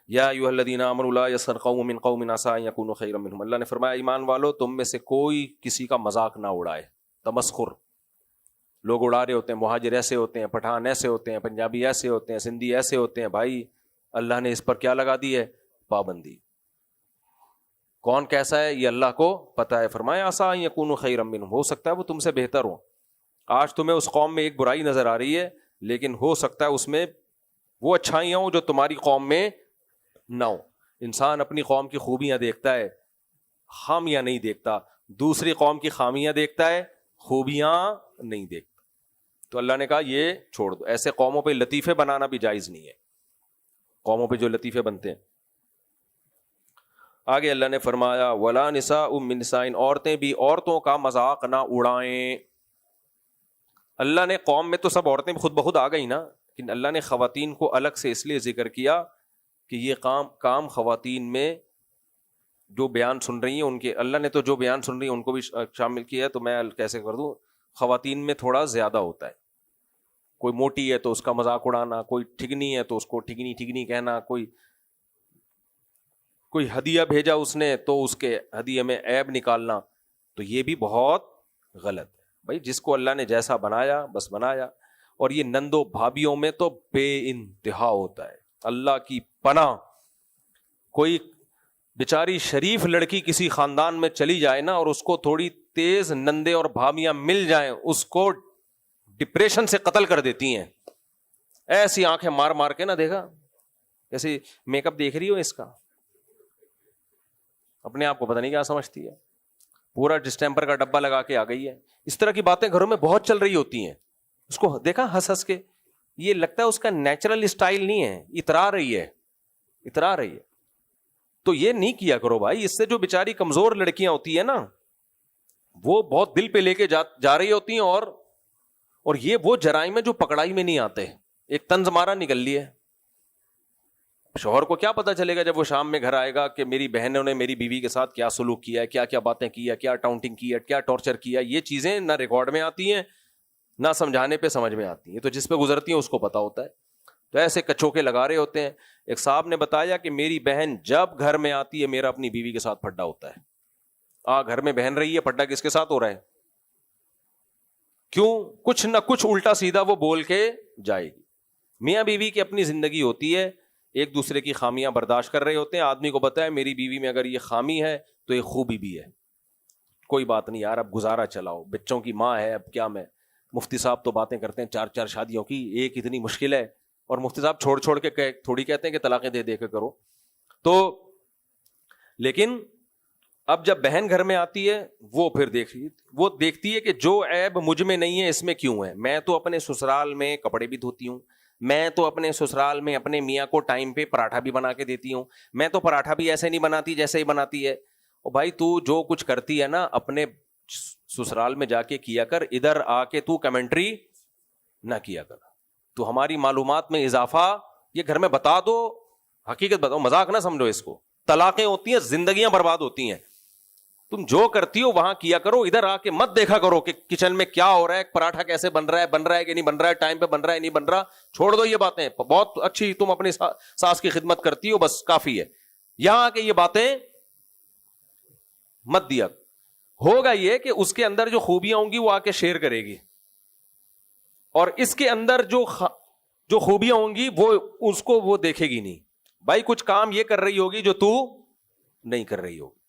یا ایھا الذین آمنوا لا یسخر قوم من قوم عسى ان یکونوا خیرا منهم, اللہ نے فرمایا ایمان والو تم میں سے کوئی کسی کا مذاق نہ اڑائے. تمسخر لوگ اڑا رہے ہوتے ہیں, مہاجر ایسے ہوتے ہیں, پٹھان ایسے ہوتے ہیں, پنجابی ایسے ہوتے ہیں, سندھی ایسے ہوتے ہیں. بھائی اللہ نے اس پر کیا لگا دی ہے؟ پابندی. کون کیسا ہے یہ اللہ کو پتا ہے. فرمایا عسى ان یکونوا خیرا منهم, ہو سکتا ہے وہ تم سے بہتر ہو. آج تمہیں اس قوم میں ایک برائی نظر آ رہی ہے, لیکن ہو سکتا ہے اس میں وہ اچھائیاں ہوں جو تمہاری قوم میں نہ ہو. انسان اپنی قوم کی خوبیاں دیکھتا ہے, خامیاں نہیں دیکھتا. دوسری قوم کی خامیاں دیکھتا ہے, خوبیاں نہیں دیکھتا. تو اللہ نے کہا یہ چھوڑ دو. ایسے قوموں پہ لطیفے بنانا بھی جائز نہیں ہے, قوموں پہ جو لطیفے بنتے ہیں. آگے اللہ نے فرمایا ولا نساء من نساء, عورتیں بھی عورتوں کا مذاق نہ اڑائیں. اللہ نے قوم میں تو سب عورتیں خود بخود آ گئی نا, لیکن اللہ نے خواتین کو الگ سے اس لیے ذکر کیا کہ یہ کام خواتین میں جو بیان سن رہی ہیں ان کے, اللہ نے تو جو بیان سن رہی ہیں ان کو بھی شامل کیا ہے, تو میں کیسے کر دوں, خواتین میں تھوڑا زیادہ ہوتا ہے. کوئی موٹی ہے تو اس کا مذاق اڑانا, کوئی ٹھگنی ہے تو اس کو ٹھگنی ٹھگنی کہنا, کوئی ہدیہ بھیجا اس نے تو اس کے ہدیے میں عیب نکالنا, تو یہ بھی بہت غلط ہے. بھائی جس کو اللہ نے جیسا بنایا بس بنایا. اور یہ نندو بھابھیوں میں تو بے انتہا ہوتا ہے, اللہ کی پناہ. کوئی بیچاری شریف لڑکی کسی خاندان میں چلی جائے نا, اور اس کو تھوڑی تیز نندے اور بھابھیاں مل جائیں, اس کو ڈپریشن سے قتل کر دیتی ہیں. ایسی آنکھیں مار مار کے نہ, دیکھا ایسے میک اپ دیکھ رہی ہو اس کا, اپنے آپ کو پتہ نہیں کیا سمجھتی ہے, پورا ڈسٹیمپر کا ڈبہ لگا کے آ گئی ہے. اس طرح کی باتیں گھروں میں بہت چل رہی ہوتی ہیں. اس کو دیکھا ہنس ہنس کے, یہ لگتا ہے اس کا نیچرل اسٹائل نہیں ہے, اترا رہی ہے. تو یہ نہیں کیا کرو بھائی. اس سے جو بیچاری کمزور لڑکیاں ہوتی ہیں نا, وہ بہت دل پہ لے کے جا رہی ہوتی ہیں, اور یہ وہ جرائم ہے جو پکڑائی میں نہیں آتے. ایک طنز مارا نکل لی ہے. شوہر کو کیا پتا چلے گا جب وہ شام میں گھر آئے گا کہ میری بہنوں نے میری بیوی کے ساتھ کیا سلوک کیا ہے, کیا کیا باتیں کی ہے, کیا ٹاؤنٹنگ کی ہے, کیا ٹارچر کیا. یہ چیزیں نہ ریکارڈ میں آتی ہیں نہ سمجھانے پہ سمجھ میں آتی ہیں, تو جس پہ گزرتی ہیں اس کو پتا ہوتا ہے. تو ایسے کچوکے لگا رہے ہوتے ہیں. ایک صاحب نے بتایا کہ میری بہن جب گھر میں آتی ہے میرا اپنی بیوی کے ساتھ پھڈا ہوتا ہے. گھر میں بہن رہی ہے, پھڈا کس کے ساتھ ہو رہا ہے؟ کیوں؟ کچھ نہ کچھ الٹا سیدھا وہ بول کے جائے گی. میاں بیوی کی اپنی زندگی ہوتی ہے, ایک دوسرے کی خامیاں برداشت کر رہے ہوتے ہیں. آدمی کو پتا ہے میری بیوی میں اگر یہ خامی ہے تو یہ خوبی بھی ہے, کوئی بات نہیں یار, اب گزارا چلاؤ, بچوں کی ماں ہے, اب کیا میں. مفتی صاحب تو باتیں کرتے ہیں 4 شادیوں کی, ایک اتنی مشکل ہے, اور مفتی صاحب چھوڑ کے تھوڑی کہتے ہیں کہ طلاقیں دے کے کرو. تو لیکن اب جب بہن گھر میں آتی ہے وہ پھر دیکھتی ہے کہ جو عیب مجھ میں نہیں ہے اس میں کیوں ہے. میں تو اپنے سسرال میں کپڑے بھی دھوتی ہوں, میں تو اپنے سسرال میں اپنے میاں کو ٹائم پہ پراٹھا بھی بنا کے دیتی ہوں, میں تو پراٹھا بھی ایسے نہیں بناتی جیسے ہی بناتی ہے. اور بھائی تو جو کچھ کرتی ہے نا اپنے سسرال میں جا کے کیا کر, ادھر آ کے تو کمنٹری نہ کیا کر. تو ہماری معلومات میں اضافہ, یہ گھر میں بتا دو, حقیقت بتاؤ, مذاق نہ سمجھو اس کو. طلاقیں ہوتی ہیں, زندگیاں برباد ہوتی ہیں. تم جو کرتی ہو وہاں کیا کرو, ادھر آ کے مت دیکھا کرو کہ کچن میں کیا ہو رہا ہے, پراٹھا کیسے بن رہا ہے کہ نہیں بن رہا ہے, ٹائم پہ بن رہا ہے نہیں بن رہا. چھوڑ دو یہ باتیں, بہت اچھی تم اپنی ساس کی خدمت کرتی ہو, بس کافی ہے. یہاں آ کے یہ باتیں مت دیا. ہوگا یہ کہ اس کے اندر جو خوبیاں ہوں گی وہ آ کے شیئر کرے گی, اور اس کے اندر جو خوبیاں ہوں گی وہ اس کو وہ دیکھے گی نہیں. بھائی کچھ کام یہ کر رہی ہوگی جو تو نہیں کر رہی ہوگی.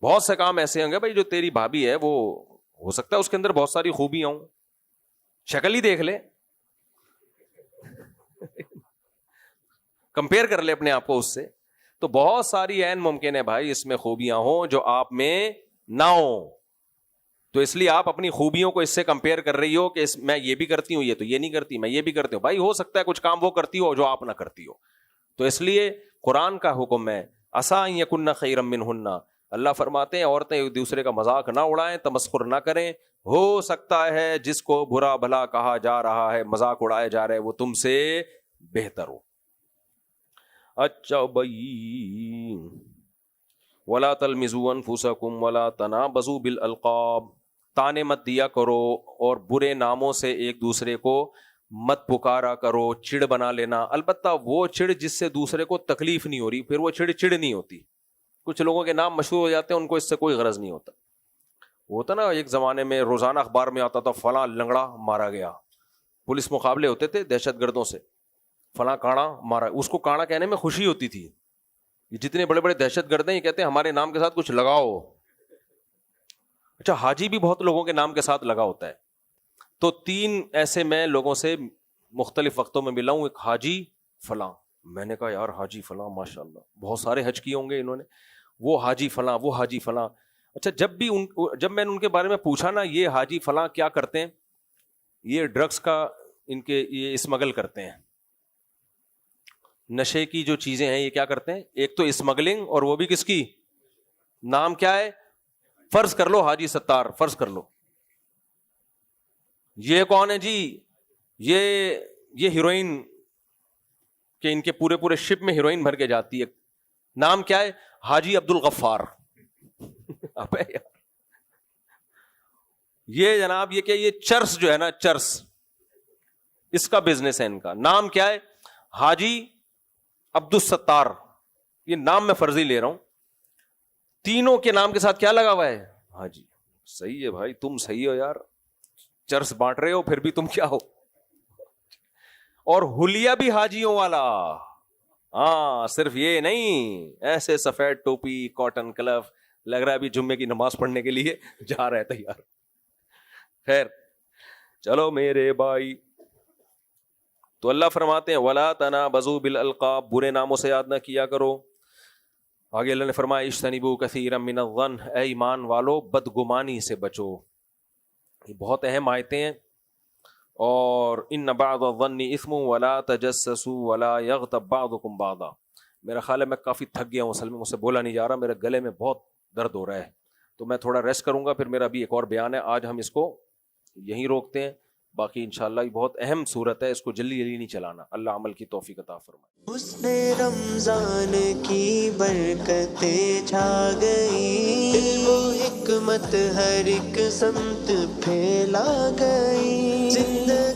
بہت سے کام ایسے ہوں گے بھائی جو تیری بھابھی ہے وہ ہو سکتا ہے اس کے اندر بہت ساری خوبیاں ہوں, شکل ہی دیکھ لے, کمپیئر کر لے اپنے آپ کو اس سے. تو بہت ساری عین ممکن ہے بھائی اس میں خوبیاں ہوں جو آپ میں نہ ہوں. تو اس لیے آپ اپنی خوبیوں کو اس سے کمپیئر کر رہی ہو کہ میں یہ بھی کرتی ہوں, یہ تو یہ نہیں کرتی, میں یہ بھی کرتی ہوں. بھائی ہو سکتا ہے کچھ کام وہ کرتی ہو جو آپ نہ کرتی ہو. تو اس لیے قرآن کا حکم ہے عسیٰ ان یکن خیرا منہن. اللہ فرماتے ہیں عورتیں ایک دوسرے کا مذاق نہ اڑائیں, تمسخر نہ کریں. ہو سکتا ہے جس کو برا بھلا کہا جا رہا ہے, مذاق اڑایا جا رہا ہے, وہ تم سے بہتر ہو. اچھا بھائی, ولا تلمزوا انفسکم ولا تنابزوا بالالقاب. تانے مت دیا کرو اور برے ناموں سے ایک دوسرے کو مت پکارا کرو. چڑ بنا لینا, البتہ وہ چڑ جس سے دوسرے کو تکلیف نہیں ہو رہی, پھر وہ چڑ نہیں ہوتی. کچھ لوگوں کے نام مشہور ہو جاتے ہیں, ان کو اس سے کوئی غرض نہیں ہوتا. ہوتا نا ایک زمانے میں روزانہ اخبار میں آتا تھا فلاں لنگڑا مارا گیا, پولیس مقابلے ہوتے تھے دہشت گردوں سے, فلاں کاڑا مارا. اس کو کاڑا کہنے میں خوشی ہوتی تھی. یہ جتنے بڑے بڑے دہشت گرد ہیں یہ کہتے ہیں ہمارے نام کے ساتھ کچھ لگاؤ. اچھا, حاجی بھی بہت لوگوں کے نام کے ساتھ لگا ہوتا ہے. تو 3 ایسے میں لوگوں سے مختلف وقتوں میں ملا ہوں. ایک حاجی فلاں, میں نے کہا یار حاجی فلاں ماشاء اللہ بہت سارے حج کیے ہوں گے انہوں نے. وہ حاجی فلاں, وہ حاجی فلاں. اچھا, جب میں نے ان کے بارے میں پوچھا نا, یہ حاجی فلاں کیا کرتے ہیں؟ یہ ڈرگس کا یہ اسمگل کرتے ہیں, نشے کی جو چیزیں ہیں یہ کیا کرتے ہیں. ایک تو اسمگلنگ, اور وہ بھی کس کی؟ نام کیا ہے؟ فرض کر لو حاجی ستار, فرض کر لو. یہ کون ہے جی؟ یہ ہیروئن کہ ان کے پورے شپ میں ہیروئن بھر کے جاتی ہے. نام کیا ہے؟ حاجی عبد الغفار. ابے یار یہ جناب یہ کیا، یہ چرس جو ہے نا، چرس اس کا بزنس ہے. ان کا نام کیا ہے؟ حاجی عبد الستار. یہ نام میں فرضی لے رہا ہوں. تینوں کے نام کے ساتھ کیا لگا ہوا ہے؟ حاجی. صحیح ہے بھائی، تم صحیح ہو یار، چرس بانٹ رہے ہو پھر بھی تم کیا ہو. اور حلیہ بھی حاجیوں والا. ہاں صرف یہ نہیں، ایسے سفید ٹوپی، کاٹن کلف، لگ رہا ہے ابھی جمعے کی نماز پڑھنے کے لیے جا رہا ہے تیار. خیر چلو میرے بھائی، تو اللہ فرماتے ہیں وَلَا تَنَابَزُوا بِالْأَلْقَابِ، برے ناموں سے یاد نہ کیا کرو. آگے اللہ نے فرمایا اجتنبوا کثیرا من الظن، اے ایمان والو بدگمانی سے بچو. یہ بہت اہم آیتیں ہیں. اور ان بعض الظن اثم ولا تجسسوا ولا یغتب بعضکم بعضا. میرا خیال ہے میں کافی تھک گیا ہوں اصل میں، مجھ سے بولا نہیں جا رہا، میرے گلے میں بہت درد ہو رہا ہے، تو میں تھوڑا ریسٹ کروں گا، پھر میرا بھی ایک اور بیان ہے. آج ہم اس کو یہیں روکتے ہیں. باقی انشاءاللہ یہ بہت اہم صورت ہے، اس کو جلدی جلدی نہیں چلانا. اللہ عمل کی توفیق عطا فرمائے. حسن رمضان کی برکتیں چھا گئی، علم و حکمت ہر ایک سمت پھیلا گئی، زندگی